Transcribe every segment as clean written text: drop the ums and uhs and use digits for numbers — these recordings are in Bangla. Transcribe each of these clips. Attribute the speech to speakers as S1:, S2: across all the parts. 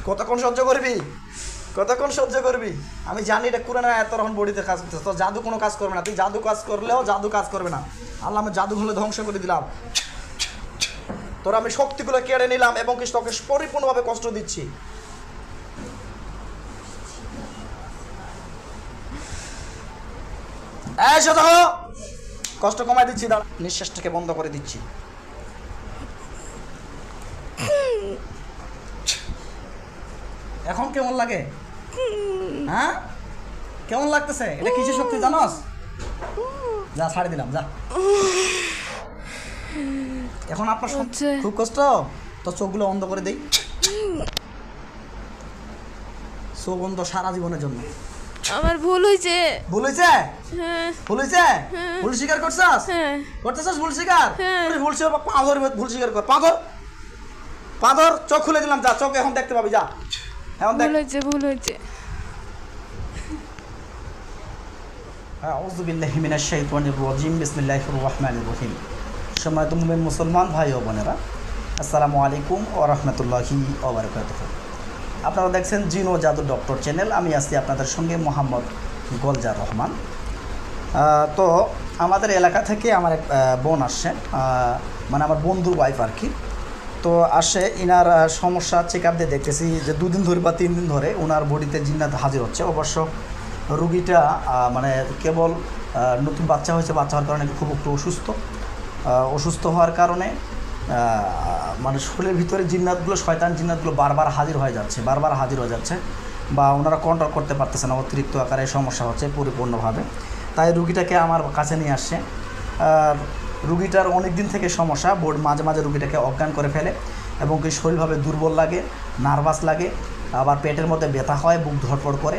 S1: কতক্ষণ সহ্য করবি? কতক্ষণ সহ্য করবি? আমি জানি এটা কোরআনের আয়াত তোর এখন বডিতে কাজ করতেছে। তোর জাদু কোনো কাজ করবে না। তুই জাদু কাজ করলেও জাদু কাজ করবে না। আল্লাহ আমি জাদুগুলো ধ্বংস করে দিলাম। তোর আমি শক্তিগুলো কেড়ে নিলাম এবং কি তোকে পরিপূর্ণভাবে কষ্ট দিচ্ছি। কষ্ট কমাই দিচ্ছি, দাঁড়া। নিঃশ্বাসটাকে বন্ধ করে দিচ্ছি। এখন কেমন লাগে? হ্যাঁ, কেমন লাগতেছে? এটা কিসের শক্তি জানোস? যা, ছাড়ি দিলাম, যা। এখন আপনার খুব কষ্ট তো, চোখগুলো বন্ধ করে দেই। চোখ বন্ধ সারা জীবনের জন্য।
S2: আমার ভুল হয়েছে।
S1: ভুল হয়েছে?
S2: হ্যাঁ।
S1: ভুল হয়েছে? ভুল স্বীকার করছস?
S2: হ্যাঁ।
S1: করতেছস ভুল স্বীকার?
S2: হ্যাঁ।
S1: ভুল স্বীকার, পাঁধর ভুল স্বীকার কর। পাঁধর, পাঁধর, চোখ খুলে দিলাম, যা। চোখ এখন দেখতে পাবি, যা। এখন দেখ।
S2: ভুল হয়েছে, ভুল হয়েছে।
S1: আউযু বিল্লাহি মিনাশ শাইতানির রাজিম। বিসমিল্লাহির রহমানির রহিম। সম্মানিত মুমিন মুসলমান ভাই ও বোনেরা, আসসালামু আলাইকুম ওয়া রাহমাতুল্লাহি ওয়া বারাকাতুহু। আপনারা দেখছেন জিন ও জাদু ডক্টর চ্যানেল। আমি আছি আপনাদের সঙ্গে মোহাম্মদ গোলজার রহমান। তো আমাদের এলাকা থেকে আমার এক বোন আসছে, মানে আমার বন্ধুর ওয়াইফ আর কি। তো আসে, ইনার সমস্যা চেক আপ দিয়ে দেখতেছি যে 2 দিন ধরে বা 3 দিন ধরে ওনার বডিতে জিন্নাত হাজির হচ্ছে। অবশ্য রুগীটা মানে কেবল নতুন বাচ্চা হয়েছে, বাচ্চা হওয়ার কারণে খুব একটু অসুস্থ হওয়ার কারণে মানে শরীরের ভিতরে জিন্নাতগুলো, শয়তান জিন্নাতগুলো বারবার হাজির হয়ে যাচ্ছে বা ওনারা কন্ট্রোল করতে পারতেছে না, অতিরিক্ত আকারে সমস্যা হচ্ছে পরিপূর্ণভাবে। তাই রুগীটাকে আমার কাছে নিয়ে আসছে। রুগীটার অনেক দিন থেকে সমস্যা, মাঝে মাঝে রুগীটাকে অজ্ঞান করে ফেলে এবং কি শরীরভাবে দুর্বল লাগে, নার্ভাস লাগে, আবার পেটের মধ্যে ব্যথা হয়, বুক ধড়ফড় করে,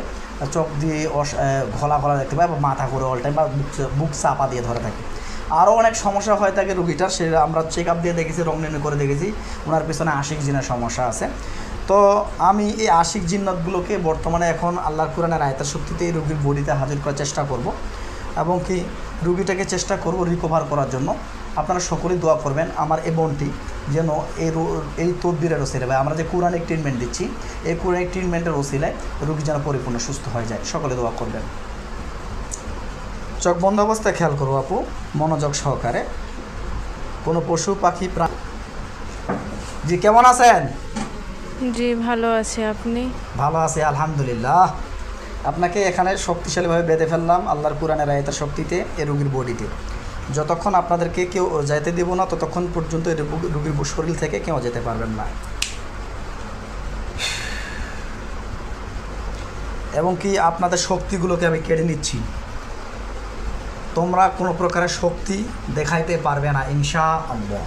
S1: চোখ দিয়ে ঘোলা ঘোলা দেখতে পায়, বা মাথা করে অল টাইম, বা বুক চাপা দিয়ে ধরে থাকে। আরও অনেক সমস্যা হয়ে থাকে রুগীটার। সে আমরা চেক আপ দিয়ে দেখেছি, রং নির্ণয় করে দেখেছি ওনার পেছনে আশিক জিনের সমস্যা আছে। তো আমি এই আশিক জিন্নাতগুলোকে বর্তমানে এখন আল্লাহর কোরআনের আয়াতের শক্তিতে এই রুগীর বডিতে হাজির করার চেষ্টা করব এবং কি রুগীটাকে চেষ্টা করব রিকভার করার জন্য। আপনারা সকলেই দোয়া করবেন আমার এই বোনটি যেন এই তদবিরের ওসিলায়, বা আমরা যে কোরআনিক ট্রিটমেন্ট দিচ্ছি এই কোরআনিক ট্রিটমেন্টের ওসিলায় রুগী যেন পরিপূর্ণ সুস্থ হয়ে যায়। সকলে দোয়া করবেন। চোখ বন্ধ অবস্থায় খেয়াল করবো আপু, মনোযোগ সহকারে। কোনো পশু পাখি প্রাণী। জি, কেমন আছেন?
S2: জি, ভালো আছে। আপনি?
S1: ভালো আছি আলহামদুলিল্লাহ। আপনাকে এখানে শক্তিশালীভাবে বেঁধে ফেললাম আল্লাহর কোরআনের আয়াতের শক্তিতে এই রুগীর বডিতে। যতক্ষণ আপনাদেরকে কেউ যাইতে দেব না ততক্ষণ পর্যন্ত এই রুগীর শরীর থেকে কেউ যেতে পারবেন না। এবং কি আপনাদের শক্তিগুলোকে আমি কেড়ে নিচ্ছি। তোমরা কোনো প্রকারের শক্তি দেখাইতে পারবে না ইনশাআল্লাহ।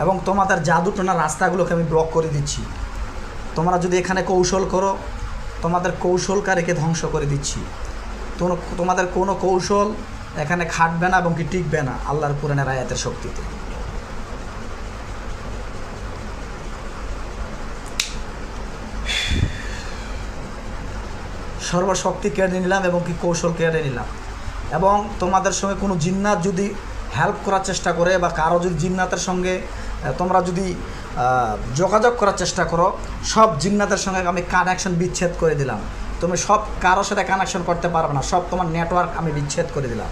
S1: এবং তোমাদের জাদুটনা রাস্তাগুলোকে আমি ব্লক করে দিচ্ছি। তোমরা যদি এখানে কৌশল করো, তোমাদের কৌশলকারীকে ধ্বংস করে দিচ্ছি। তোমাদের কোনো কৌশল এখানে খাটবে না এবং কি টিকবে না আল্লাহর কোরআনের আয়াতের শক্তিতে। সর্বশক্তি কেড়ে নিলাম এবং কি কৌশল কেড়ে নিলাম। এবং তোমাদের সঙ্গে কোনো জিন্নাত যদি হেল্প করার চেষ্টা করে বা কারো যদি জিন্নাতের সঙ্গে তোমরা যদি যোগাযোগ করার চেষ্টা করো, সব জিন্নাতের সঙ্গে আমি কানেকশন বিচ্ছেদ করে দিলাম। তুমি সব কারোর সাথে কানেকশন করতে পারবে না, সব তোমার নেটওয়ার্ক আমি বিচ্ছেদ করে দিলাম।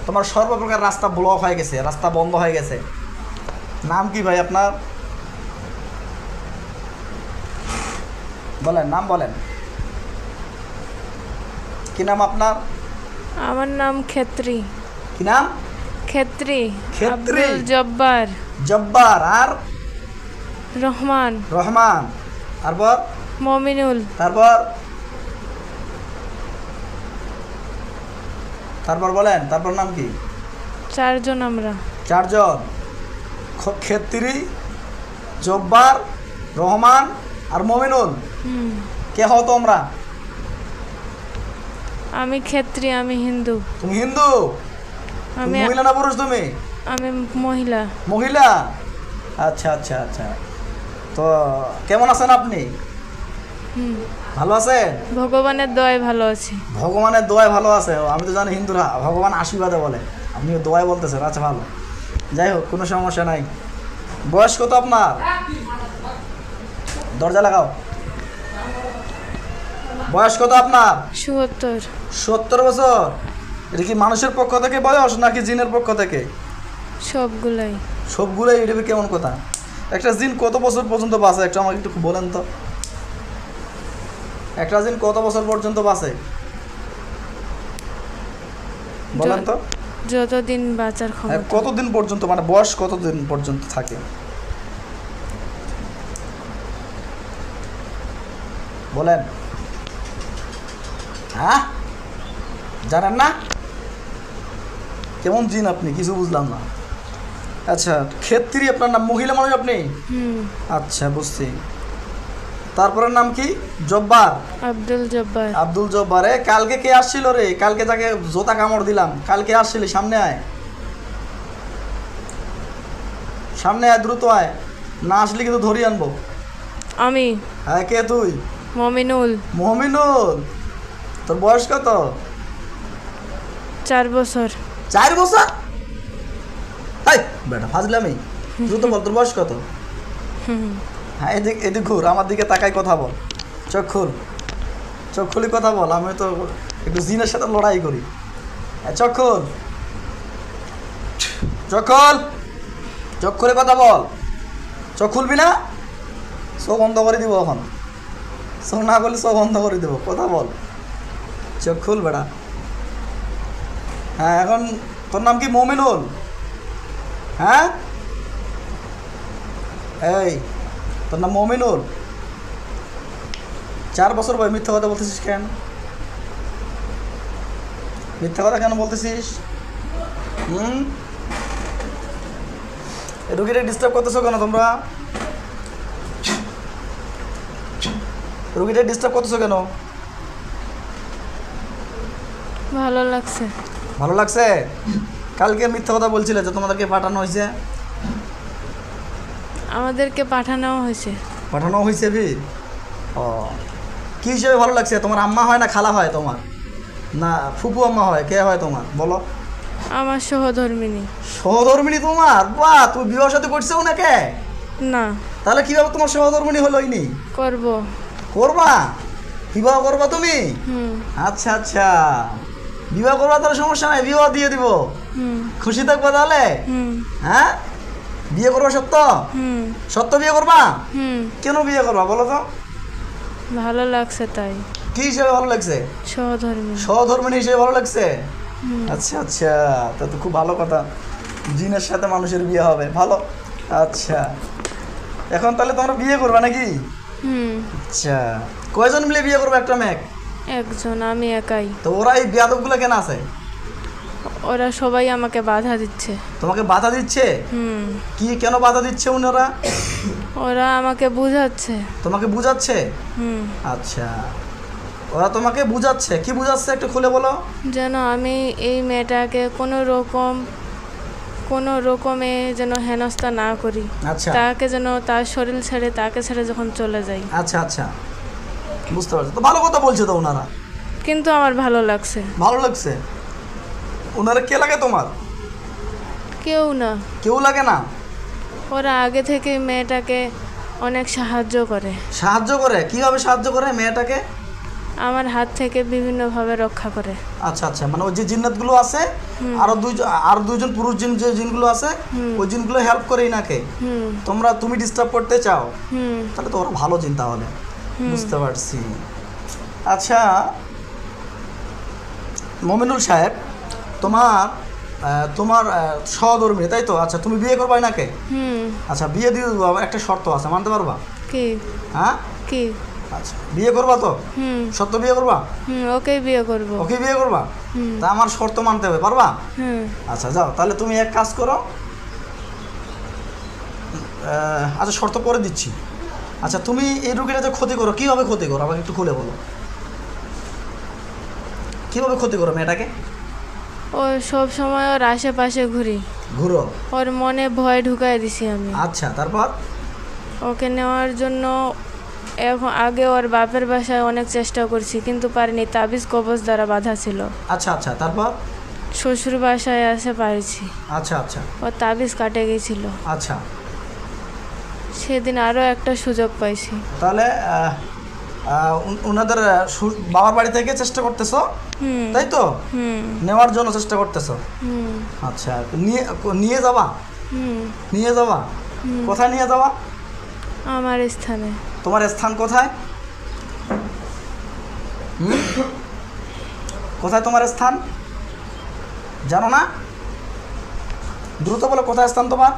S1: তোমার সর্বপ্রকার রাস্তা ব্লক হয়ে গেছে, রাস্তা বন্ধ হয়ে গেছে। নাম কি ভাই আপনার? বলেন, নাম বলেন। কি নাম আপনার?
S2: আমার নাম খেত্রী।
S1: কি নাম?
S2: খেত্রী।
S1: খেত্রী।
S2: আব্দুল জব্বার।
S1: জব্বার। আর
S2: রহমান।
S1: রহমান। তারপর
S2: মমিনুল।
S1: তারপর বলেন, তারপর নাম কি?
S2: 4 জন আমরা।
S1: 4 জন। খেত্রী, জব্বার, রহমান আর মমিনুল। কে হও তোমরা?
S2: আমি খেত্রী, আমি হিন্দু।
S1: তুমি হিন্দু?
S2: আমি
S1: মহিলা না পুরুষ তুমি?
S2: আমি মহিলা।
S1: মহিলা? আচ্ছা আচ্ছা আচ্ছা। তো কেমন আছেন আপনি?
S2: হুম
S1: ভালো আছেন?
S2: ভগবানের দয়ায় ভালো আছি।
S1: ভগবানের দোয়ায় ভালো আছে। আমি তো জানি হিন্দুরা ভগবান আশীর্বাদে বলে, আপনি দোয়ায় বলতেছেন, আচ্ছা ভালো। যাই হোক, কোনো সমস্যা নাই। বয়স কত আপনার? দরজা লাগাও। বয়স কত আপনার?
S2: ৭৭।
S1: 70 বছর। এটা কি মানুষের পক্ষ থেকে বয়স নাকি জিনের পক্ষ থেকে?
S2: সবগুলাই।
S1: সবগুলোই। এটা কেমন কথা? একটা জিন কত বছর পর্যন্ত বাঁচে একটা আমাকে একটু বলেন তো। একটা জিন কত বছর পর্যন্ত বাঁচে বলেন তো?
S2: যতদিন বাঁচার
S1: হ্যাঁ,
S2: ক্ষমতা।
S1: কতদিন পর্যন্ত, মানে বয়স কতদিন পর্যন্ত থাকে বলেন? হ্যাঁ, জানেন না? কেমন জিন আপনি, কিছু বুঝলাম না। আচ্ছা, ক্ষেত্রী আপনার নাম, মহিলা মানুষ আপনি?
S2: হুম।
S1: আচ্ছা, বুঝছি। তারপরে নাম কি? জব্বার।
S2: আব্দুল জব্বার।
S1: আব্দুল জব্বার। কালকে কে আসছিল রে? কালকে যাকে জোতা কামড় দিলাম, কালকে আসছিলি? সামনে আয়, সামনে আয়, দ্রুত আয়, না আসলে কিন্তু ধরিয়ে আনবো।
S2: আমি।
S1: হ্যাঁ, কে তুই?
S2: মমিনুল।
S1: মমিনুল। তোর বয়স কত?
S2: 4 বছর।
S1: 4 বছর? হাই বেটা, ফাজলামি। দ্রুত বল, তোর বয়স কত? হ্যাঁ, এদিক এদিক ঘুর, আমার দিকে তাকাই কথা বল। চোখ খুল, চোখ খুলি কথা বল। আমি তো একটু জিনের সাথে লড়াই করি। চোখ খুল, চোখ খোল, চোখ খুলে কথা বল। চোখ খুলবি না? চোখ বন্ধ করে দিব এখন। চোখ না করলে চোখ বন্ধ করে দেবো। কথা বল, চোখ খুল বেটা। হ্যাঁ, এখন তোর নাম কি? মমিনুল? হ্যাঁ, এই তোর নাম মমিনুল? 4 বছর বয়স, মিথ্যা কথা বলতেছিস কেন? মিথ্যা কথা কেন বলতেছিস? রুগীটা ডিস্টার্ব করতেছো কেন তোমরা? রুগীটা ডিস্টার্ব করতেছো কেন?
S2: ভালো লাগছে।
S1: ভালো লাগছে? কালকে মিথ্যা কথা বলছিলে যে তোমাদেরকে পাঠানো হয়েছে।
S2: আমাদেরকে পাঠানো হয়েছে।
S1: পাঠানো হয়েছে বি? ও, কী হিসেবে ভালো লাগছে? তোমার আম্মা হয় না খালা হয় তোমার, না ফুপু আম্মা হয়, কে হয় তোমার বলো?
S2: আমার সহধর্মিনী।
S1: সহধর্মিনী তোমার? বাহ, তুমি বিবাহ সাথে করছো না? কে?
S2: না।
S1: তাহলে কিভাবে তোমার সহধর্মিনী হলো? ইনি
S2: করব।
S1: করবা? বিবাহ করবা তুমি?
S2: হুম।
S1: আচ্ছা আচ্ছা, বিবাহ করবা, তাহলে সমস্যা নাই, বিবাহ দিয়ে দিব।
S2: হুম।
S1: খুশি থাকবা তাহলে?
S2: হুম।
S1: হ্যাঁ, বিয়ে করবা সত্য?
S2: হুম।
S1: সত্য বিয়ে করবা?
S2: হুম।
S1: কেন বিয়ে করবা বলো তো?
S2: ভালো লাগছে তাই।
S1: কি হিসেবে ভালো লাগছে?
S2: সহধর্মিনী।
S1: সহধর্মিনী হিসেবে ভালো লাগছে?
S2: হুম।
S1: আচ্ছা আচ্ছা, তা তো খুব ভালো কথা। জিনের সাথে মানুষের বিয়ে হবে, ভালো। আচ্ছা, এখন তাহলে তোমরা বিয়ে করবা নাকি?
S2: হুম।
S1: আচ্ছা, কয়জন মিলে বিয়ে করবে একটা মেয়ে?
S2: একজন, আমি একাই।
S1: তো ওরা এই বেয়াদবগুলো কেন আছে?
S2: ওরা সবাই আমাকে বাধা দিচ্ছে।
S1: তোমাকে বাধা দিচ্ছে?
S2: হুম।
S1: কি, কেন বাধা দিচ্ছে ওনারা?
S2: ওরা আমাকে বুঝাচ্ছে।
S1: তোমাকে বুঝাচ্ছে?
S2: হুম।
S1: আচ্ছা, ওরা তোমাকে বুঝাচ্ছে, কি বুঝাচ্ছে একটু খুলে বলো।
S2: যেন আমি এই মেয়েটাকে কোনো রকমে যেন হেনস্থা না করি।
S1: আচ্ছা
S2: তাকে যেন তার শরীর ছেড়ে, তাকে ছেড়ে যখন চলে যাই।
S1: আচ্ছা আচ্ছা, বুঝতে পারছি। তো ভালো কথা বলছে তো ওনারা।
S2: কিন্তু আমার ভালো লাগছে।
S1: ভালো লাগছে? ওনারা কে লাগে তোমার?
S2: কেউ না।
S1: কেউ লাগে না?
S2: ওরা আগে থেকে মেয়েটাকে অনেক সাহায্য করে।
S1: সাহায্য করে? কিভাবে সাহায্য করে মেয়েটাকে?
S2: আমার হাত থেকে বিভিন্নভাবে রক্ষা করে।
S1: আচ্ছা আচ্ছা, মানে ওই যে জিন্নাতগুলো আছে, আরো দুইজন পুরুষ জিন, যে জিনগুলো আছে, ওই জিনগুলো হেল্প করে ইনাকে।
S2: হুম।
S1: তুমি ডিস্টার্ব করতে চাও?
S2: হুম।
S1: তাহলে তো ওরা ভালো জিন তাহলে। বুঝতে পারছি। আচ্ছা মমিনুল সাহেব, তোমার সহধর্মী তাই তো? আচ্ছা, তুমি বিয়ে করবা নাকি?
S2: হুম।
S1: আচ্ছা, বিয়ে দিয়ে দেবো, আবার একটা শর্ত আছে, মানতে পারবা?
S2: কি?
S1: হ্যাঁ,
S2: কি?
S1: আচ্ছা, বিয়ে করবা তো?
S2: হুম।
S1: সত্য বিয়ে করবা?
S2: হুম। ওকেই বিয়ে করব।
S1: ওকে বিয়ে করবা?
S2: হুম।
S1: তা আমার শর্ত মানতে হবে, পারবা?
S2: হুম।
S1: আচ্ছা যাও, তাহলে তুমি এক কাজ করো। আচ্ছা, শর্ত করে দিচ্ছি। আচ্ছা, তুমি এই রুগীটা যে ক্ষতি করো, কীভাবে ক্ষতি করো আমাকে একটু খুলে বলো। কীভাবে ক্ষতি করো মেয়েটাকে?
S2: ও সব সময় ওর আশেপাশে
S1: ঘুরো?
S2: ওর মনে ভয় ঢুকাই দিছি আমি।
S1: আচ্ছা, তারপর?
S2: ওকে নেওয়ার জন্য এখন আগে ওর বাপের বাসায় অনেক চেষ্টা করছি কিন্তু পারিনি, তাবিজ কবজ দ্বারা বাধা ছিল।
S1: আচ্ছা আচ্ছা, তারপর?
S2: শ্বশুর বাসায় এসে পারছি।
S1: আচ্ছা আচ্ছা
S2: ওর তাবিজ কাটে গেছিল।
S1: আচ্ছা,
S2: সেদিন আরও একটা সুযোগ পাইছি।
S1: তাহলে ওনাদের বাবার বাড়ি থেকে চেষ্টা করতেছো, তাই তো? নেওয়ার জন্য চেষ্টা করতেছো। আচ্ছা, নিয়ে যাবা? নিয়ে যাবা? কোথায় নিয়ে যাওয়া?
S2: আমার স্থানে।
S1: তোমার স্থান কোথায়? কোথায় তোমার স্থান জানো না? দ্রুত বলো, কোথায় স্থান তোমার?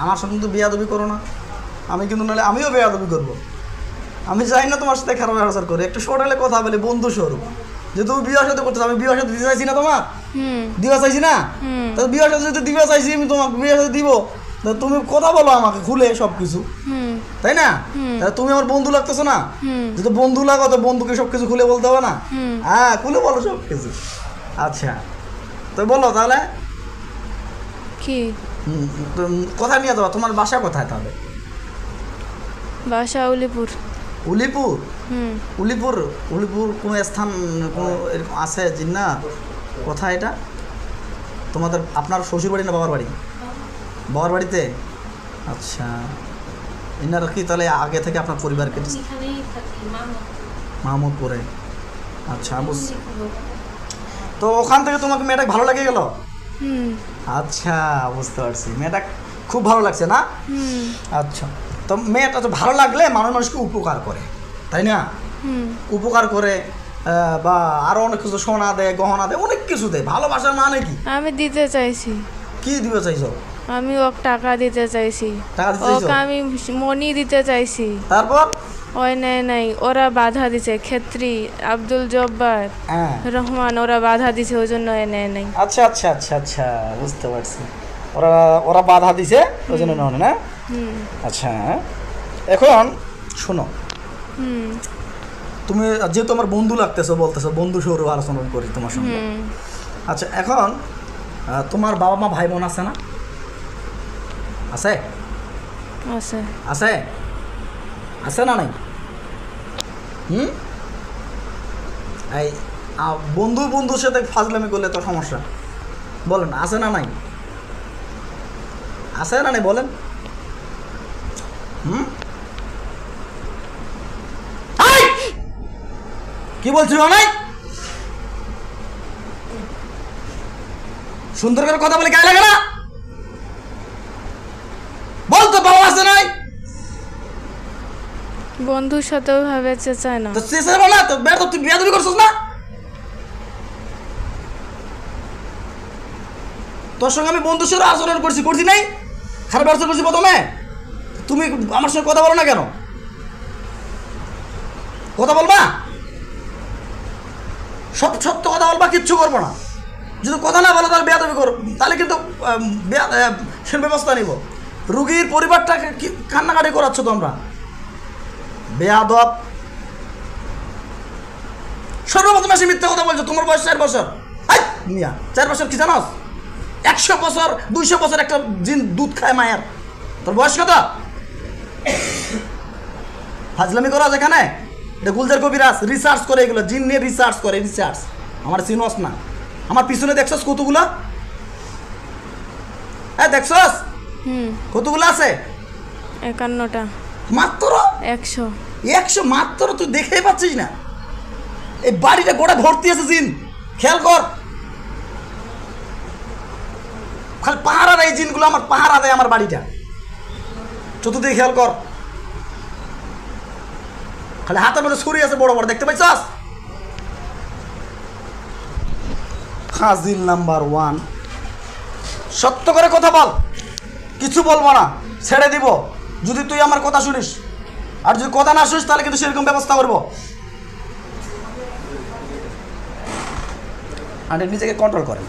S1: আমার সঙ্গে কিন্তু বেয়াদবি করো না, আমি কিন্তু নাহলে আমিও বেয়াদবি করবো। আমি চাই না তোমার সাথে খারাপ ব্যবহার করে, একটু শর্ট হলে কথা বলি বন্ধু স্বরূপ। যে তুমি বিয়ের সাথে করতেছো, আমি বিয়ের সাথে দিতে চাইছি না তোমার, দিবা চাইছি না? তো বিয়ের সাথে যদি দিবা চাইছি, আমি তোমাকে বিয়ের সাথে দিব, তুমি কথা বলো আমাকে খুলে সব কিছু, তাই না? তুমি আমার বন্ধু লাগতেছো না? যদি বন্ধু লাগো তো বন্ধুকে সব কিছু খুলে বলতে হবে না? হ্যাঁ, খুলে বলো সব কিছু। আচ্ছা, তো বলো তাহলে
S2: কি
S1: কোথায় নিয়ে যাবো? তোমার বাসা কোথায় তাহলে?
S2: বাসা উলিপুর।
S1: উলিপুর? উলিপুর, উলিপুর কোনো স্থান কোনো এরকম আছে জিন্না? কোথায় এটা তোমাদের? আপনার শ্বশুর বাড়ি না বাবার বাড়ি? বাবার বাড়িতে। আচ্ছা, এনারা কি তাহলে আগে থেকে আপনার পরিবারকে? মাহমুদপুরে। আচ্ছা, বুঝছি। তো ওখান থেকে তোমাকে মেয়েটা ভালো লেগে গেল? আচ্ছা, বুঝতে পারছি, মেয়েটা খুব ভালো লাগছে না? আচ্ছা, তো মেয়েটা তো ভালো লাগলে মানুষকে উপকার করে, তাই না? উপকার করে বা আরো অনেক কিছু, সোনা দেয়, গহনা দেয়, অনেক কিছু দেয়। ভালোবাসার মানে কি?
S2: আমি দিতে চাইছি।
S1: কি দিতে চাইছো?
S2: আমি ওকে টাকা দিতে চাইছি।
S1: টাকা দিতে চাইছো?
S2: ওকে আমি মনি দিতে চাইছি।
S1: তারপর?
S2: ওই নাই, ওরা বাধা দিছে। ক্ষেত্রী, আব্দুল জব্বার, রহমান, ওরা বাধা দিছে, ওই জন্য নাই।
S1: আচ্ছা আচ্ছা আচ্ছা আচ্ছা, বুঝতে পারছি। ওরা বাধা দিছে, ওই জন্য নয় না? আচ্ছা, এখন শোনো, তুমি যেহেতু আমার বন্ধু লাগতেছো, বলতেছো বন্ধু স্বরূপ আলোচনা করি তোমার সঙ্গে। আচ্ছা, এখন তোমার বাবা মা ভাই বোন আছে না? আছে?
S2: আছে।
S1: আছে? আছে না নাই? এই বন্ধুর সাথে ফাজলামি করলে তো সমস্যা। বলেন, আছে না নাই? আছে না নাই বলেন? কি বলছিল নাই? সুন্দর করে কথা বলে গায়ে লাগে না? বলতো বাবা আছে নাই?
S2: বন্ধুর সাথেও ভাবে চেঁচায় না।
S1: তো চেঁচাবো না তো? তুই বেয়াদবি করছিস না? তোর সঙ্গে আমি বন্ধুর সাথে আচরণ করছি নাই? খারাপ আচরণ করছি প্রথমে? তুমি আমার সঙ্গে কথা বলো না কেন? কথা বলবা, সব সত্য কথা বলবা, কিচ্ছু করবো না। যদি কথা না বলো তাহলে বেয়াদবি করো, তাহলে কিন্তু সে ব্যবস্থা নিব। রুগীর পরিবারটাকে কান্নাকাটি করাচ্ছ তোমরা, বেয়াদব। সর্বপ্রথম এসে মিথ্যা কথা বলছো। তোমার বয়স 4 বছর। 4 বছর কি জানোস? 100 বছর 200 বছর একটা জিন দুধ খায় মায়ের। তোর বয়স কত? ফাজলামি করা যেখানে, এটা গুলজার কবিরাজ রিসার্চ করে, এগুলো জিন নিয়ে রিসার্চ করে। রিসার্চ আমার চিনস না? আমার পিছনে দেখছস কতগুলো? দেখছস কতগুলো আছে?
S2: 51টা।
S1: মাত্র
S2: 100
S1: মাত্র? তুই দেখেই পাচ্ছিস না? এই বাড়িটা গোটা ভর্তি আছে জিন। খেয়াল কর, খালি পাহারা দেয় জিনগুলো, আমার পাহারা দেয় আমার বাড়িটা। চতুর্দিকে খেয়াল কর, খালি হাতের মধ্যে ছুরি আছে বড় বড়, দেখতে পাইছস? ফাজিল নাম্বার 1। সত্য করে কথা বল, কিছু বলবো না, ছেড়ে দিব যদি তুই আমার কথা শুনিস। আর যদি কথা না শুনিস তাহলে কিন্তু সেরকম ব্যবস্থা করবো। আন্টি নিজেকে কন্ট্রোল করেন,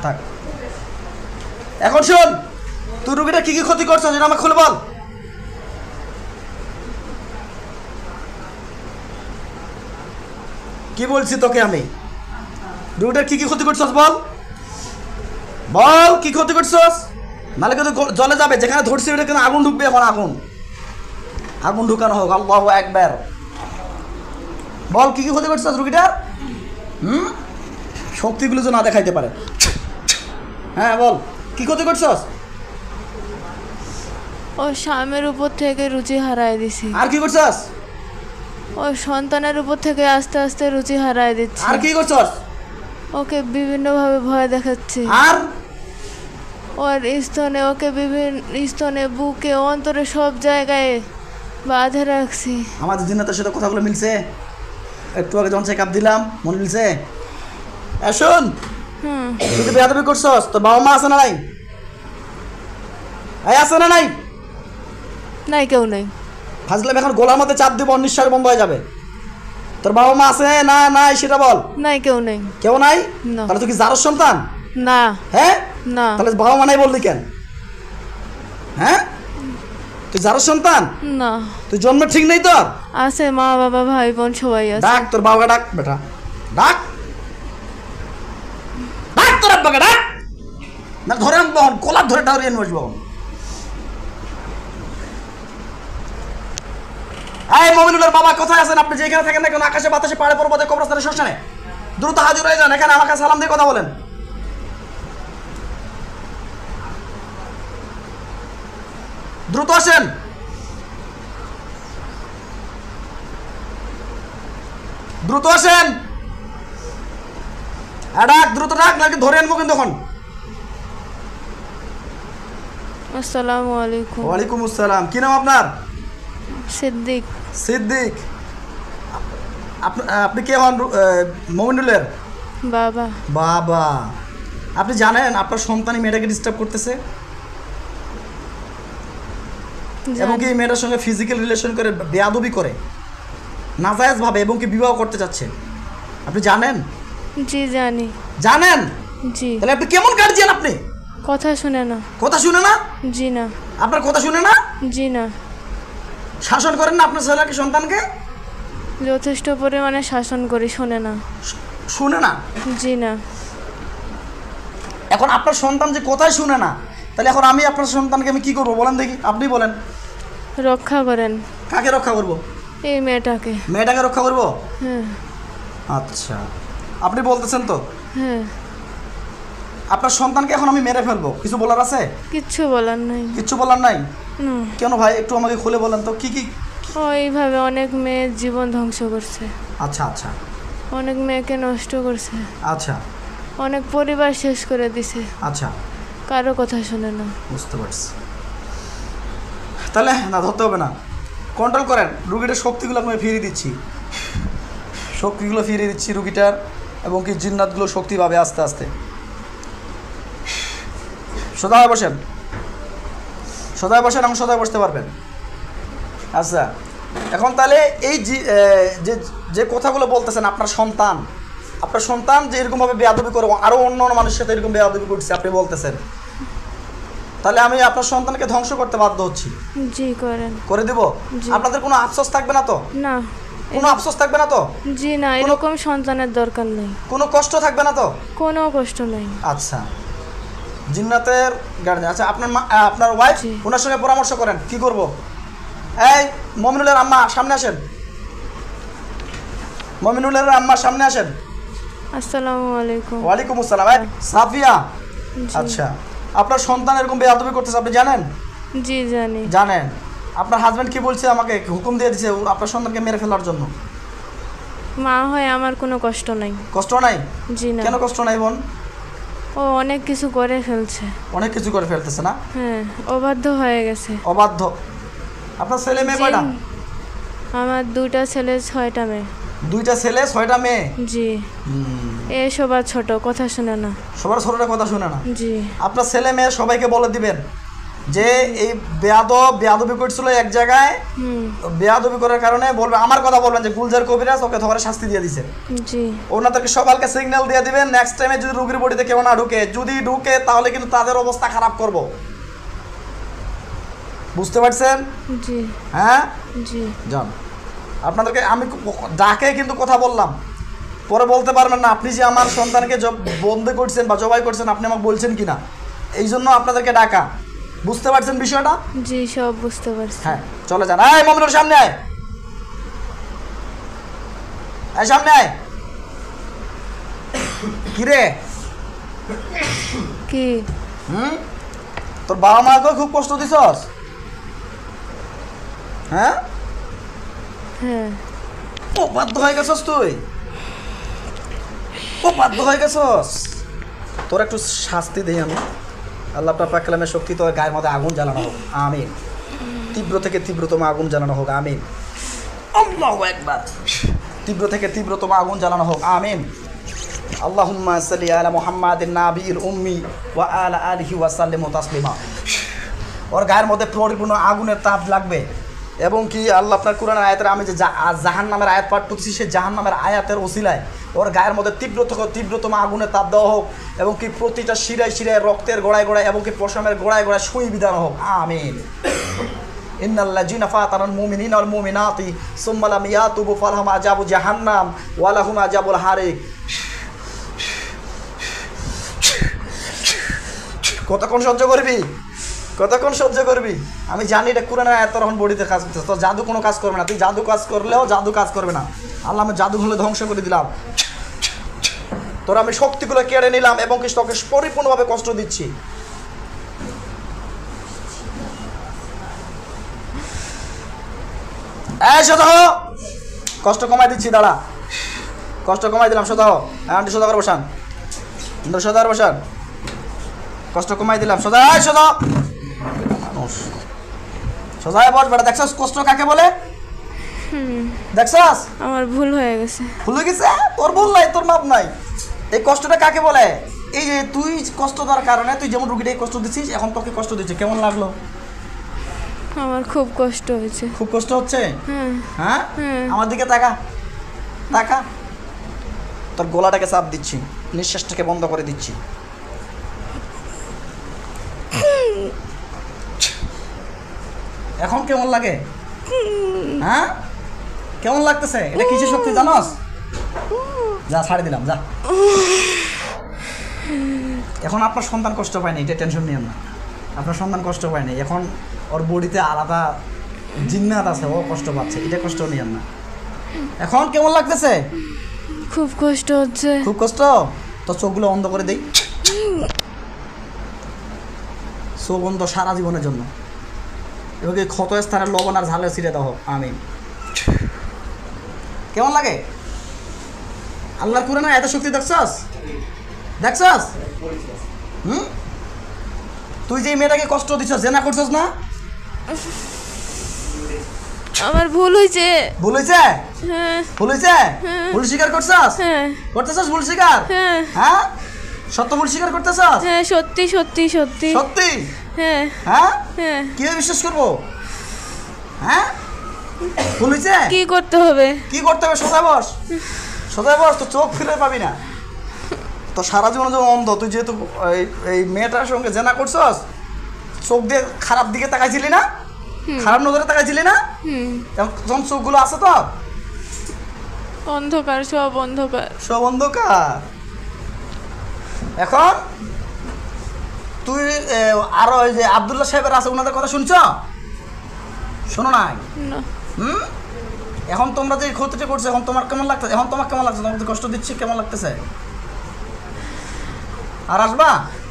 S1: থাক। এখন শোন, তুই রুগীটা কি কি ক্ষতি করছিস যেটা আমাকে খুলে বল। কি বলছি তোকে আমি? রুগীটার কি কি ক্ষতি করছিস বল, বল কি ক্ষতি করছিস? নাহলে কিন্তু জলে যাবে, যেখানে ধরছি ওটা কিন্তু আগুন ঢুকবে, এখন আগুন ঢুকানো হোক। আল্লাহু আকবার। বল কি কি ক্ষতি করছিস রুগীটার? শক্তিগুলো যে না দেখাইতে পারে। হ্যাঁ বল কি ক্ষতি করছিস?
S2: ও স্বামীর উপর থেকে রুচি হারায় দিছি।
S1: আর কি করছিস?
S2: ও সন্তানের উপর থেকে আস্তে আস্তে রুচি হারায় দিচ্ছে।
S1: আর কি করছিস?
S2: ওকে বিভিন্নভাবে ভয় দেখাচ্ছে।
S1: আর
S2: ওর স্তনে, ওকে বিভিন্ন স্তনে, বুকে, অন্তরে সব জায়গায় বাঁধে রাখছি।
S1: আমাদের জিন্নাতের সাথে কথাগুলো মিলছে? একটু আগে যখন চেক আপ দিলাম মনে মিলছে? শোন, তুই তো বেয়াদবি করছস, তোর বাবা মা আছে না নাই? আছে না নাই?
S2: নাই, কেউ নেই।
S1: ফাজলাম এখন গোলার মধ্যে চাপ দিব, নিঃশ্বাস বন্ধ হয়ে যাবে। তোর বাবা মা আছে না নাই সেটা বল।
S2: নাই, কেউ নেই।
S1: কেউ নাই?
S2: না।
S1: তাহলে তুই কি জারস সন্তান?
S2: না।
S1: হ্যাঁ
S2: না।
S1: তাহলে বাবা মা নাই বললি কেন? হ্যাঁ তুই জারস সন্তান?
S2: না।
S1: তুই জন্ম ঠিক নেই তোর?
S2: আছে, মা বাবা ভাই বোন সবাই আছে।
S1: ডাক তোর বাবাকে, ডাক বেটা, ডাক ডাক তোর আব্বাকে ডাক। না ধরে আনবো, কলার ধরে টাউরিয়ে নিয়ে আসবো। এই মমিনুলের বাবা কোথায় আছেন আপনি? যেখানে থাকেন না কেন, আকাশে বাতাসে পাড়ে পর্বতে কবরস্থানে শ্মশানে, দ্রুত হাজির হয়ে যান। এখানে আমাকে সালাম দিয়ে কথা বলেন। দ্রুত আসেন। দ্রুত আসেন। ডাক, দ্রুত ডাক, নাকি ধরে আনবো কিন্তু এখন।
S2: আসসালামু আলাইকুম।
S1: ওয়ালাইকুম আসসালাম। কি নাম আপনার?
S2: সিদ্দিক।
S1: সিদ্দিক। আপনি কে হন? মমিনুলের
S2: বাবা।
S1: বাবা। আপনি জানেন আপনার সন্তানই মেয়েটাকে ডিস্টার্ব করতেছে, এবং কি মেয়েটার সঙ্গে ফিজিক্যাল রিলেশন করে, বেয়াদবি করে, নাজায়েজ ভাবে, এবং কি বিবাহ করতে চাচ্ছে? আপনি জানেন?
S2: জি জানি।
S1: জানেন?
S2: জি।
S1: তাহলে আপনি কেমন গার্জিয়ান? আপনি
S2: কথা শুনে না।
S1: কথা শুনে না?
S2: জি না।
S1: আপনার কথা শুনে না?
S2: জি না।
S1: শাসন করেন না আপনার ছেলেকে, সন্তানকে?
S2: যথেষ্ট পরিমাণে শাসন করি, শোনে না।
S1: শুনে না?
S2: জি না।
S1: এখন আপনার সন্তান যে কোথায় শুনে না, তাহলে এখন আমি আপনার সন্তানকে আমি কি করবো বলেন দেখি, আপনি বলেন।
S2: রক্ষা করেন।
S1: কাকে রক্ষা করব?
S2: এই মেয়েটাকে।
S1: মেয়েটাকে রক্ষা করব?
S2: হ্যাঁ।
S1: আচ্ছা, আপনি বলতেছেন তো?
S2: হ্যাঁ।
S1: আপনার সন্তানকে এখন আমি মেরে ফেলবো, কিছু বলার আছে?
S2: কিচ্ছু বলার নাই।
S1: কিচ্ছু বলার নাই?
S2: না।
S1: কেন ভাই, একটু আমাকে খুলে বলেন তো কি কি।
S2: ও এইভাবে অনেক মেয়ের জীবন ধ্বংস করছে।
S1: আচ্ছা আচ্ছা।
S2: অনেক মেয়েকে নষ্ট করছে।
S1: আচ্ছা।
S2: অনেক পরিবার শেষ করে দিছে।
S1: আচ্ছা।
S2: কারো কথা শুনে না।
S1: বুঝতে পারছি। তাহলে না, ধরতে হবে না, কন্ট্রোল করেন। রুগীটার শক্তিগুলো আপনাকে ফিরিয়ে দিচ্ছি, শক্তিগুলো ফিরিয়ে দিচ্ছি রুগীটার, এবং কি জিন্নাতগুলো শক্তি পাবে আস্তে আস্তে। সোজা হয়ে বসেন, সোজা বসেন, এবং সোজা বসতে পারবেন। আচ্ছা, এখন তাহলে এই যে কথাগুলো বলতেছেন, আপনার সন্তান যে এরকমভাবে বেয়াদবি করে, আরও অন্য অন্য মানুষের সাথে এরকম বেয়াদবি করছে আপনি বলতেছেন, তাহলে আমি আপনার সন্তানকে ধ্বংস করতে বাধ্য হচ্ছি।
S2: জি করেন।
S1: করে দিব? আপনাদের কোনো আফসোস থাকবে না তো?
S2: না।
S1: কোনো আফসোস থাকবে না তো?
S2: জি না, এরকম সন্তানের দরকার নেই।
S1: কোনো কষ্ট থাকবে না তো?
S2: কোনো কষ্ট নেই।
S1: আচ্ছা, জিন্নাতের গার্জেন। আচ্ছা, আপনার ওয়াইফ, ওনার সঙ্গে পরামর্শ করেন কি করব। এই মমিনুলের আম্মা সামনে আসেন, মমিনুলের আম্মা সামনে আসেন।
S2: আসসালামু আলাইকুম।
S1: ওয়ালাইকুম আসসালাম। সাফিয়া, আচ্ছা, আপনার সন্তান এরকম বেয়াদবি করতেছে, আপনি জানেন?
S2: জি জানি।
S1: জানেন? আপনার হাজবেন্ড কি বলছে? আমাকে হুকুম দিয়ে দিয়েছে আপনার সন্তানকে মেরে ফেলার জন্য।
S2: মা হয় আমার কোনো কষ্ট নাই।
S1: কষ্ট নাই?
S2: জি না।
S1: কেন কষ্ট নাই বোন?
S2: ও অনেক কিছু করে ফেলছে।
S1: অনেক কিছু করে ফেলতেছে না?
S2: হ্যাঁ, অবাধ্য হয়ে গেছে।
S1: অবাধ্য? আপনার ছেলে মেয়ে কয়টা?
S2: আমার 2টা ছেলে 6টা মেয়ে।
S1: 2টা ছেলে 6টা মেয়ে?
S2: জি। এ সবার ছোট, কথা শুনে না।
S1: সবার ছোটটা কথা শুনে না?
S2: জি।
S1: আপনার ছেলে মেয়ে সবাইকে বলে দিবেন যে এই বেয়াদবি করছিল এক জায়গায়, বেয়াদবি করার কারণে বলবে, আমার কথা বলবেন যে গুলজার কবিরাজ ওকে ধরে শাস্তি দিয়ে দিছে।
S2: জি।
S1: ওনাদেরকে সবাইকে সিগন্যাল দিয়ে দিবেন, নেক্সট টাইমে যদি রোগীর বডিতে কেউ না ঢুকে, যদি ঢুকে তাহলে কিন্তু তাদের অবস্থা খারাপ করব। বুঝতে পারছেন?
S2: জি।
S1: হ্যাঁ
S2: জি।
S1: যান। আপনাদেরকে আমি ডাকে কিন্তু কথা বললাম, পরে বলতে পারবেন না আপনি যে আমার সন্তানকে বন্দি করছেন বা জবাই করছেন, আপনি আমাকে বলছেন কিনা। এই জন্য আপনাদেরকে ডাকা। বুঝতে পারছেন বিষয়টা?
S2: জি সব বুঝতে পারছি।
S1: হ্যাঁ চলে যান। এই মমিনুর সামনে আয়, এই সামনে আয়। কি রে?
S2: কি?
S1: তোর বাবা মাকে খুব কষ্ট দিছস? হ্যাঁ
S2: হ্যাঁ।
S1: ও বাধ্য হয়ে গেছস তুই? ও বাধ্য হয়ে গেছস? তোর একটু শাস্তি দেই আমি। আল্লাহ পাক কালামের শক্তি তোর গায়ের মধ্যে আগুন জ্বালানো হোক, আমিন। তীব্র থেকে তীব্রতম আগুন জ্বালানো হোক, আমিন। আল্লাহু আকবার। তীব্র থেকে তীব্রতম আগুন জ্বালানো হোক, আমিন। আল্লাহুম্মা সাল্লি আলা মুহাম্মাদিন নাবিয়িল উম্মি ওয়া আলা আলিহি ওয়া সাল্লিম তাসলিমা। ওর গায়ের মধ্যে পরিপূর্ণ আগুনের তাপ লাগবে। এবং কি আল্লাহ আপনার কোরআনের আয়াতের আমি যে জাহান্নামের আয়াত পাঠ করছি, সেই জাহান্নামের আয়াতের ওসিলায় ওর গায়ের মধ্যে তীব্রতম আগুনের তাপ দেওয়া হোক। এবং কি প্রতিটা শিরায় শিরায় রক্তের গোড়ায় গোড়ায় এবং কি পশমের গোড়ায় গোড়ায় সুই বিধান হোক, আমিন। ইন্নাল্লাযীনা ফাতানুল মুমিনিনা ওয়াল মুমিনাতি সুম্মা লাম ইয়াতুবু ফালাহুম আযাবু জাহান্নাম ওয়া লাহুম আযাবুল হারিক। কতক্ষণ সহ্য করবি? কতক্ষণ সহ্য করবি? আমি জানি এটা কোরআনের আয়াত তখন বডিতে কাজ করতেছে। তোর জাদু কোনো কাজ করবে না। তুই জাদু কাজ করলেও জাদু কাজ করবে না। আল্লাহ আমি জাদু হলে ধ্বংস করে দিলাম। তোর আমি শক্তিগুলো কেড়ে নিলাম এবং কি তোকে পরিপূর্ণভাবে কষ্ট দিচ্ছি। এই সোজা হো, কষ্ট কমাই দিচ্ছি, দাঁড়া। কষ্ট কমাই দিলাম, সোজা হো। আন্টি সোজা করে বসান, সোজা করে বসান। কষ্ট কমাই দিলাম, সোজা সোজা সোজায় বস বেটা। দেখছস কষ্ট কাকে বলে? দেখছস
S2: আমার ভুল হয়ে গেছে।
S1: ভুল হয়ে গেছে? তোর ভুল নাই, তোর মাপ নাই। এই কষ্টটা কাকে বলে? এই যে তুই কষ্ট দেওয়ার কারণে তুই যেমন রুগীটাকে কষ্ট দিচ্ছিস, এখন তোকে কষ্ট দিচ্ছে। কেমন লাগলো?
S2: আমার খুব কষ্ট হয়েছে।
S1: খুব কষ্ট হচ্ছে?
S2: হ্যাঁ
S1: হ্যাঁ।
S2: হ্যাঁ।
S1: আমার দিকে তাকা, তাকা। তোর গলাটাকে চাপ দিচ্ছি, নিঃশ্বাসটাকে বন্ধ করে দিচ্ছি। এখন কেমন লাগে? হ্যাঁ কেমন লাগতেছে? এটা কিসের শক্তি জানোস? যা ছাড়ি দিলাম, যা। এখন আপনার সন্তান কষ্ট পায়নি, এটা টেনশন নিয়েন না। আপনার সন্তান কষ্ট পায়নি, এখন ওর বডিতে আলাদা জিন্নাত আছে, ও কষ্ট পাচ্ছে, এটা কষ্ট নিয়েন না। এখন কেমন লাগতেছে?
S2: খুব কষ্ট হচ্ছে।
S1: খুব কষ্ট? তো চোখগুলো বন্ধ করে দেই। চোখ বন্ধ সারা জীবনের জন্য। এবং এই ক্ষত স্থানের লবণ আর ঝালে ছিঁড়ে দাও, আমিন। কেমন লাগে? আল্লাহর কোরআনে এত শক্তি দেখছস? দেখছস? তুই যে মেয়েটাকে কষ্ট দিছস, জেনা করছস না?
S2: আমার ভুল হয়েছে।
S1: ভুল হয়েছে?
S2: হ্যাঁ।
S1: ভুল হয়েছে? ভুল স্বীকার করছস?
S2: হ্যাঁ।
S1: করতেছস ভুল স্বীকার?
S2: হ্যাঁ।
S1: হ্যাঁ সত্য ভুল স্বীকার করতেছস?
S2: হ্যাঁ সত্যি সত্যি সত্যি
S1: সত্যি?
S2: হ্যাঁ
S1: হ্যাঁ।
S2: হ্যাঁ।
S1: কিভাবে বিশ্বাস করবো? হ্যাঁ ভুল হয়েছে?
S2: কি করতে হবে?
S1: কি করতে হবে? সোজায় বস, সোজায় বস। তো চোখ ফিরে পাবি না। তো সারা জীবন যখন অন্ধ, তুই যেহেতু এই মেয়েটার সঙ্গে জেনা করছস, চোখ দিয়ে খারাপ দিকে তাকাইছিলি না? খারাপ নজরে তাকাইছিলি না? তখন চোখগুলো আছে তো
S2: অন্ধকার, সব অন্ধকার,
S1: সব অন্ধকার। এখন তুই আরো ওই যে আব্দুল্লাহ সাহেবের আছে, ওনাদের কথা শুনছ? শোনো নাই?
S2: না।
S1: এখন তোমরা যে ক্ষতিটা করছো, এখন তোমার কেমন লাগতেছে? এখন তোমার কেমন লাগছে? তোমাকে কষ্ট দিচ্ছি, কেমন লাগতেছে? আর আসবা?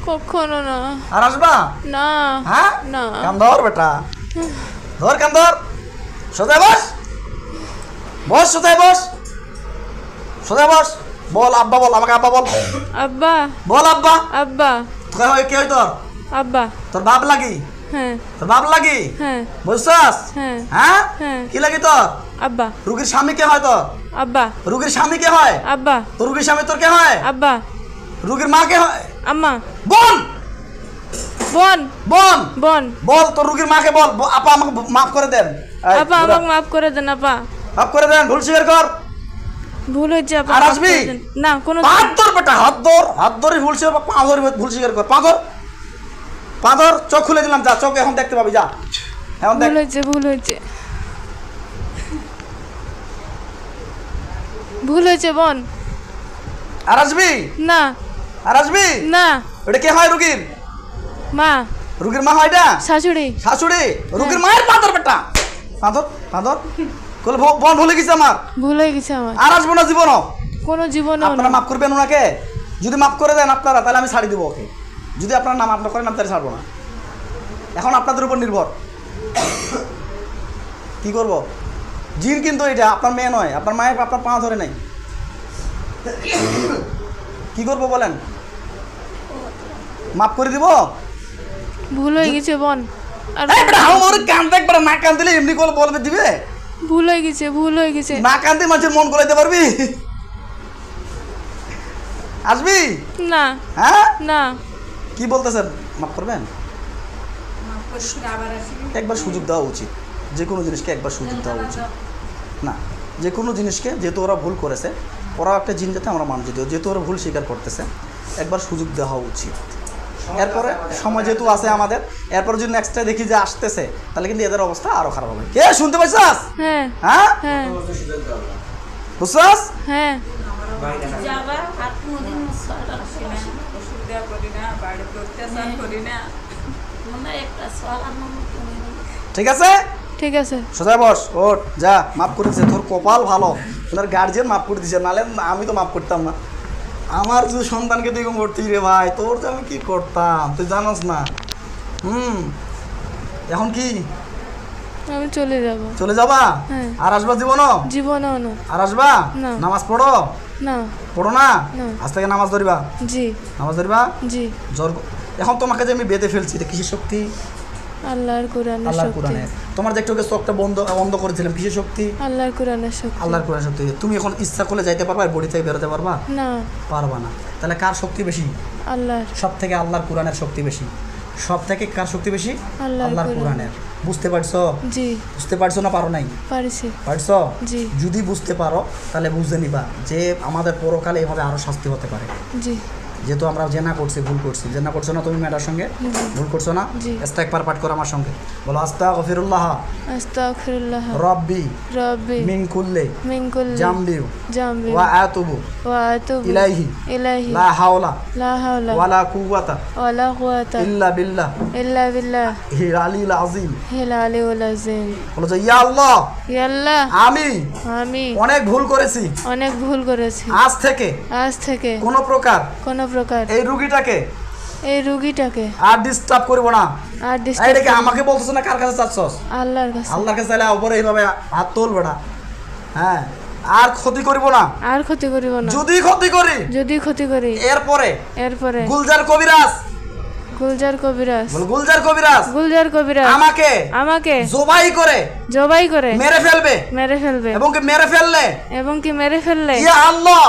S2: কখনো না।
S1: আর আসবা
S2: না।
S1: হ্যাঁ
S2: না।
S1: কান ধর বেটা, ধর কান ধর। সোজায় বস, বস সোজায় বস, সোজায় বস। বল আব্বা, বল আমাকে আব্বা বল।
S2: আব্বা।
S1: বল আব্বা।
S2: আব্বা।
S1: কে হয় তোর?
S2: আব্বা।
S1: তোর বাপ লাগি?
S2: হ্যাঁ।
S1: তোর বাপ লাগি?
S2: হ্যাঁ।
S1: বুঝছস?
S2: হ্যাঁ।
S1: হ্যাঁ
S2: হ্যাঁ।
S1: কি লাগি তোর?
S2: আব্বা।
S1: রুগীর স্বামী কে হয় তোর?
S2: আব্বা।
S1: রুগীর স্বামী কে হয়?
S2: আব্বা।
S1: তোর রুগীর স্বামী তোর কে হয়?
S2: আব্বা।
S1: রুগীর মা কে হয়?
S2: আম্মা।
S1: বোন।
S2: বোন।
S1: বোন।
S2: বোন।
S1: বল তোর রুগীর মাকে বল, আপা আমাকে মাফ করে দেন।
S2: আপা আমাকে মাফ করে দেন। আপা
S1: মাফ করে দেন, ভুল স্বীকার কর।
S2: ভুল হয়েছে আপা।
S1: আর আসবি
S2: না? কোনো
S1: হাত ধর বেটা, হাত ধর, হাত ধরে ভুল স্বীকার, পা ধরে ভুল স্বীকার কর। পা ধর, পা ধর। চোখ খুলে দিলাম, যা। চোখ এখন দেখতে পাবি, যা। এখন দেখ।
S2: ভুল হয়েছে, ভুল হয়েছে, ভুল হয়েছে বোন।
S1: আর আসবি
S2: না।
S1: আর আসবি
S2: না।
S1: ওটা কে হয় রুগীর?
S2: মা।
S1: রুগীর মা হয় এটা
S2: শাশুড়ি
S1: শাশুড়ি রুগীর মায়ের পাথর বেটা পাথর পাথর কলে বোন ভুলে গেছে আমার
S2: ভুল হয়ে গেছে আমার
S1: আর আসবো না জীবন
S2: কোনো জীবনে
S1: আপনারা মাফ করবেন ওনাকে যদি মাফ করে দেন আপনারা তাহলে আমি ছাড়ি দেবো ওকে যদি আপনার নাম আপনার করেন আমি তাহলে ছাড়বো না এখন আপনাদের উপর নির্ভর কি করব জিন কিন্তু এটা আপনার মেয়ে নয় আপনার মায়ের আপনার পা ধরে নাই কি করব বলেন মাফ করে দিব
S2: ভুল হয়ে গেছে বোন আর
S1: আমার কান্দে একবার না কান্দিলে এমনি করে বলবে দিবে
S2: ভুল হয়ে গেছে
S1: না কান্দে মানুষের মন গলাইতে পারবি আসবি
S2: না
S1: হ্যাঁ
S2: না
S1: কি বলতেছেন মাফ করবেন একবার সুযোগ দেওয়া উচিত যে কোনো জিনিসকে একবার সুযোগ দেওয়া উচিত না যে কোনো জিনিসকে যেহেতু ওরা ভুল করেছে ওরা একটা জিন যাতে আমরা মানুষ যেহেতু ওরা ভুল স্বীকার করতেছে একবার সুযোগ দেওয়া উচিত এরপরে সময় যেহেতু আছে আমাদের এরপর যদি নেক্সটটা দেখি যে আসতেছে তাহলে কিন্তু এদের অবস্থা আরো খারাপ হবে কে শুনতে পাইছাস
S2: হ্যাঁ
S1: হ্যাঁ
S2: হ্যাঁ
S1: বুঝছাস
S2: হ্যাঁ
S1: ঠিক আছে
S2: ঠিক আছে
S1: সোজা বস ওঠ যা মাফ করে দিছে তোর কপাল ভালো তোর গার্জিয়ান মাফ করে দিছে নাহলে আমি তো মাফ করতাম না আমার যদি সন্তানকে তুই করতি রে ভাই তোর তো আমি কি করতাম তুই জানোস না এখন কি
S2: আমি চলে যাব
S1: চলে যাবা
S2: হ্যাঁ।
S1: আর আসবা
S2: জীবনও না
S1: আর আসবা
S2: না।
S1: নামাজ পড়ো
S2: না
S1: পড়ো না
S2: না।
S1: আজ থেকে নামাজ ধরিবা
S2: জি
S1: নামাজ ধরিবা
S2: জি
S1: জ্বর এখন তোমাকে যে আমি বেঁধে ফেলছি এটা কিসের শক্তি
S2: আল্লাহর কোরআনের
S1: আল্লাহর
S2: শক্তি
S1: কোরআনের তোমার যে একটু চোখটা বন্ধ করেছিলাম কিসের শক্তি
S2: আল্লাহর কোরআনের শক্তি
S1: আল্লাহর কোরআন শক্তি তুমি এখন ইচ্ছা করলে যাইতে পারবা আর বডি থেকে বেরোতে পারবা
S2: না
S1: পারবা না তাহলে কার শক্তি বেশি
S2: আল্লাহর
S1: সব থেকে আল্লাহর কোরআনের শক্তি বেশি সব থেকে কার শক্তি বেশি আল্লাহর কোরআনের বুঝতে পারছো
S2: জি
S1: বুঝতে পারছো না পারো নাই পারছো
S2: জি
S1: যদি বুঝতে পারো তাহলে বুঝতে নিবা যে আমাদের পরকালে এভাবে আরো শাস্তি হতে পারে
S2: জি
S1: যেহেতু আমরা জেনা করছি ভুল করছি জেনা করছো না তুমি ম্যাডার সঙ্গে ভুল করছো না
S2: জি।
S1: ইস্তেগফার পাঠ করো আমার সঙ্গে বলো আস্তাগফিরুল্লাহ
S2: আস্তাগফিরুল্লাহ
S1: রব্বি
S2: রব্বি
S1: মিন কুল্লি
S2: জামবি
S1: ওয়া আতুবু
S2: ওয়া আতুবু
S1: ইলাইহি
S2: লা
S1: হাওলা
S2: ওয়ালা
S1: কুওয়াতা
S2: কুওয়াতা
S1: ইল্লা বিল্লাহ হিল আলিল আযীম
S2: হিল আলিউল আযীম
S1: বলো যে ইয়া আল্লাহ আমি অনেক ভুল করেছি আজ থেকে কোনো প্রকার এই রুগীটাকে আর ডিস্টার্ব করব না এইটাকে আমাকে বলতেছ না কার কাছে চাচ্ছস আল্লাহর কাছে চাইলে উপরে এইভাবে হাত তোল বেটা হ্যাঁ আর ক্ষতি করিব না যদি ক্ষতি করি এরপরে গুলজার কবিরাজ আমাকে জবাই করে মেরে ফেলবে এবং কি মেরে ফেললে ইয়া আল্লাহ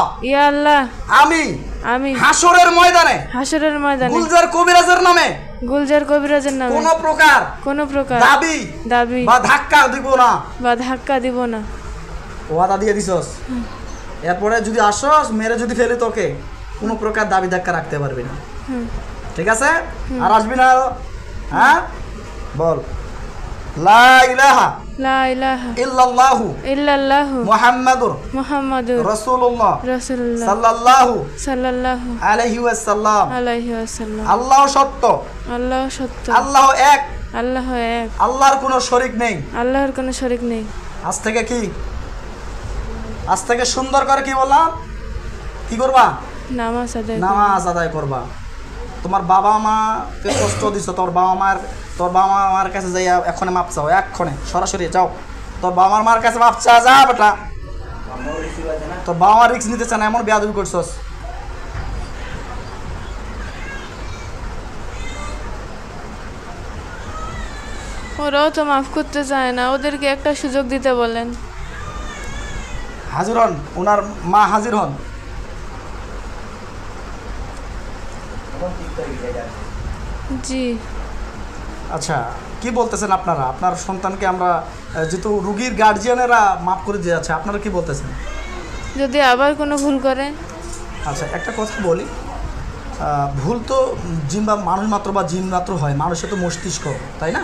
S1: আমি হাসরের ময়দানে গুলজার কবিরাজের নামে কোনো প্রকার দাবি বা ধাক্কা দিব না ওয়াদা দিয়ে দিছস এরপরে যদি আসস মেরে যদি ফেলি তোকে কোনো প্রকার দাবি ধাক্কা রাখতে পারবি না ঠিক আছে আর আসবি না হ্যাঁ বল লা ইলাহা ইল্লাল্লাহু মুহাম্মাদুর রাসূলুল্লাহ সাল্লাল্লাহু আলাইহি ওয়াসাল্লাম আল্লাহ সত্য আল্লাহ এক আল্লাহর কোনো শরীক নেই আজ থেকে সুন্দর করে কি বললাম কি করবা নামাজ আদায় করবা তোমার বাবা মাকে কষ্ট দিছো তোর বাবা মার কাছে যাই এক্ষণে মাপ চাও এক্ষণে সরাসরি যাও তোর বাবা মার কাছে মাপ চা যা বেটা তোর বাবা মা রিস্ক নিতে চায় না এমন বেয়াদবি করছস
S2: ওরাও তো মাফ করতে চায় না ওদেরকে একটা সুযোগ দিতে বলেন
S1: হাজির হন ওনার মা হাজির হন
S2: জি
S1: আচ্ছা কি বলতেছেন আপনারা আপনার সন্তানকে আমরা যেহেতু রুগীর গার্জিয়ানেরা মাফ করে দিয়ে যাচ্ছে আপনারা কি বলতেছেন
S2: যদি আবার কোনো ভুল করে
S1: আচ্ছা একটা কথা বলি ভুল তো জিন বা মানুষ মাত্র বা জিন মাত্র হয় মানুষের তো মস্তিষ্ক তাই না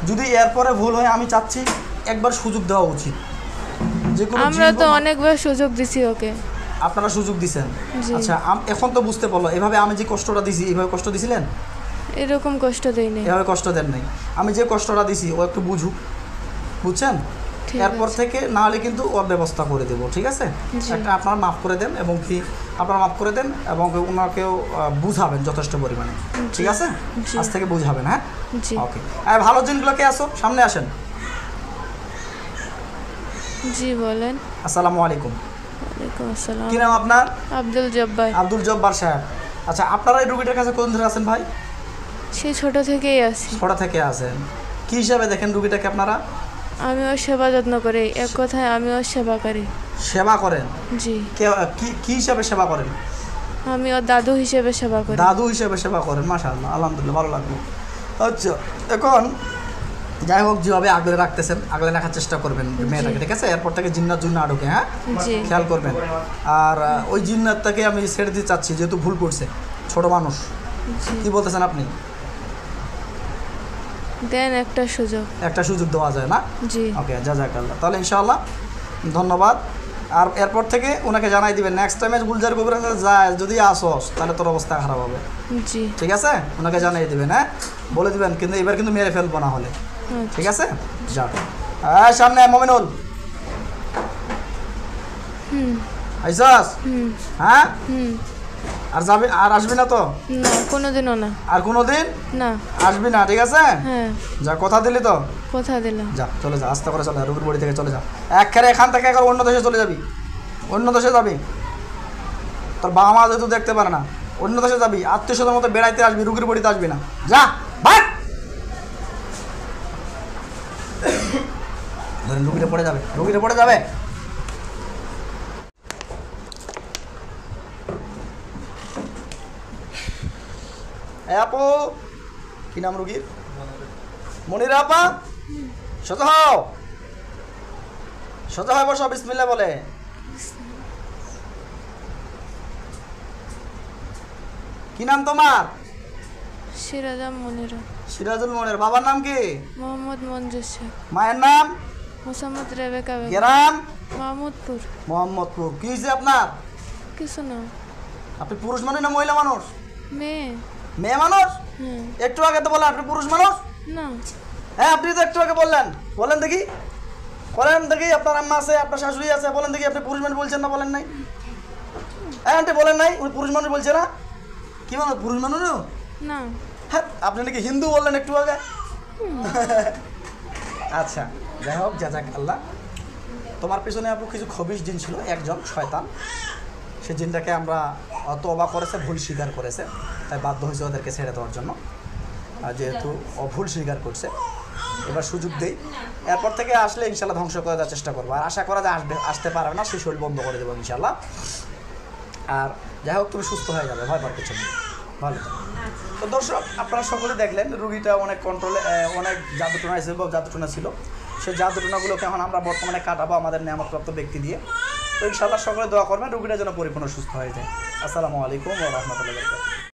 S1: যদি এরপরে ভুল হয় আমি চাচ্ছি একবার সুযোগ দেওয়া উচিত যে কোনো
S2: আমরা তো অনেকবার সুযোগ দিছি ওকে
S1: আপনারা সুযোগ দিছেন আচ্ছা এখন তো বুঝতে পারলো এভাবে আমি যে কষ্টটা দিছি এইভাবে কষ্ট দিছিলেন
S2: এরকম কষ্ট দেই নাই।
S1: এভাবে কষ্ট দেন নাই। আমি যে কষ্টটা দিছি ও একটু বুঝুক, বুঝছেন? এরপর থেকে না হলে কিন্তু ওর ব্যবস্থা করে দেবো, ঠিক আছে? একটা আপনারা মাফ করে দেন এবং কি আপনারা মাফ করে দেন এবং ওনাকেও বুঝাবেন যথেষ্ট পরিমাণে, ঠিক আছে? আজ থেকে বুঝাবেন, হ্যাঁ? ওকে। ভালো জিনগুলোকে আসো, সামনে আসেন।
S2: জি বলেন।
S1: আসসালামু আলাইকুম।
S2: ওয়ালাইকুম আসসালাম।
S1: কি নাম আপনার?
S2: আব্দুল জব্বার।
S1: আব্দুল জব্বার সাহেব। আচ্ছা, আপনারা এই রোগীটার কাছে কোন ধরে আছেন ভাই?
S2: সেই ছোট থেকেই আছি।
S1: ছোট থেকে আছেন। কি হিসাবে দেখেন রোগীটাকে আপনারা?
S2: আমি ওর সেবা যত্ন করি, এক কথায় আমি ওর সেবা করি।
S1: সেবা করেন?
S2: জি।
S1: কি হিসাবে সেবা করেন?
S2: আমি ওর দাদু হিসেবে সেবা করি।
S1: দাদু হিসেবে সেবা করেন, মাশাআল্লাহ, আলহামদুলিল্লাহ, ভালো লাগলো। আচ্ছা, এখন যাই হোক যেভাবে আগলে রাখতেছেন আগলে রাখার চেষ্টা করবেন মেয়েটাকে, ঠিক আছে? এরপর থেকে জিন্নাত জুন্না আডুকে, হ্যাঁ, খেয়াল করবেন। আর ওই জিন্নাতটাকে আমি ছেড়ে দিতে চাচ্ছি, যেহেতু ভুল করছে, ছোট মানুষ। কি বলতেছেন আপনি?
S2: দেন একটা সুযোগ।
S1: একটা সুযোগ দেওয়া যায় না?
S2: জি।
S1: ওকে, জাযাকাল্লাহ। তাহলে ইনশাআল্লাহ ধন্যবাদ। আর এরপর থেকে ওনাকে জানাই দিবেন নেক্সট টাইমে গুলজার কবির কাছে যায় যদি আসস তাহলে তোর অবস্থা খারাপ হবে।
S2: জি।
S1: ঠিক আছে? ওনাকে জানাই দিবেন, হ্যাঁ, বলে দিবেন, কিন্তু এবার কিন্তু মেরে ফেলবো না হলে, ঠিক আছে? যাও। হ্যাঁ, সামনে মমিনুল। আইসাস? হ্যাঁ। আর যাবি, আর আসবি না তো?
S2: না, কোনোদিনও না।
S1: আর কোনোদিন
S2: না
S1: আসবি না, ঠিক আছে?
S2: হ্যাঁ।
S1: যা, কথা দিলি তো?
S2: কথা দিলাম।
S1: যা, চলে যা, আস্তে করে চলে যা, রুগীর বাড়ি থেকে চলে যা। একেবারে এখান থেকে একবার অন্য দেশে চলে যাবি, অন্য দেশে যাবি। তোর বাবা মা যেহেতু দেখতে পারে না, অন্য দেশে যাবি, আত্মীয় স্বজনের মতো বেড়াইতে আসবি, রুগীর বাড়িতে আসবি না। যা, ভাগ। রুগীটা পড়ে যাবে, রুগীটা পড়ে যাবে। আপু, কি নাম রুগীর? মনিরা আপা, সোজা হও, সোজা হয় বসো, বিসমিল্লাহ বলে। কি নাম তোমার?
S2: সিরাজাম মনিরা।
S1: সিরাজুল মনির। বাবার নাম কি?
S2: মোহাম্মদ মঞ্জুর শেখ।
S1: মায়ের নাম?
S2: মোসাম্মদ রেবেকা বেগম।
S1: গ্রাম?
S2: মাহমুদপুর।
S1: মোহাম্মদপুর। কি হয়েছে আপনার?
S2: কিছু না।
S1: আপনি পুরুষ মানুষ না মহিলা মানুষ?
S2: মেয়ে।
S1: মেয়ে মানুষ?
S2: হ্যাঁ।
S1: একটু আগে তো বললেন আপনি পুরুষ মানুষ।
S2: না।
S1: হ্যাঁ, আপনি তো একটু আগে বললেন। বলেন দেখি, বলেন দেখি, আপনার আম্মা আছে, আপনার শাশুড়ি আছে, বলেন দেখি আপনি পুরুষ মানুষ বলছেন না? বলেন নাই? হ্যাঁ আন্টি, বলেন নাই উনি পুরুষ মানুষ বলছে না? কি মানুষ, পুরুষ মানুষ
S2: না?
S1: হ্যাঁ, আপনি নাকি হিন্দু বললেন একটু আগে। আচ্ছা, যাই হোক, জাযাকাল্লাহ। তোমার পিছনে আপু কিছু খবিশ জিন ছিল, একজন শয়তান, সে জিনটাকে আমরা তওবা করেছে, ভুল স্বীকার করেছে, তাই বাধ্য হয়েছে ওদেরকে ছেড়ে দেওয়ার জন্য। আর যেহেতু ভুল স্বীকার করছে, এবার সুযোগ দেই, এরপর থেকে আসলে ইনশাল্লাহ ধ্বংস করে দেওয়ার চেষ্টা করবো। আর আশা করা যায় আসতে পারবে না, সে শরীর বন্ধ করে দেবো ইনশাল্লাহ। আর যাই হোক, তুমি সুস্থ হয়ে যাবে, ভয় পাওয়ার কিছু নেই, ভালো। তো দর্শক, আপনারা সকলে দেখলেন রুগীটা অনেক কন্ট্রোলে, অনেক জাদুটোনা ছিল, জাদুটোনা ছিল। সেই জাদুটোনাগুলোকে এখন আমরা বর্তমানে কাটাবো আমাদের নিয়ামতপ্রাপ্ত ব্যক্তি দিয়ে। তো ইনশাল্লাহ সকলে দোয়া করবেন রুগীটা যেন পরিপূর্ণ সুস্থ হয়ে যায়। আসসালামু আলাইকুম ওয়া রাহমাতুল্লাহি ওয়া বারাকাতুহু।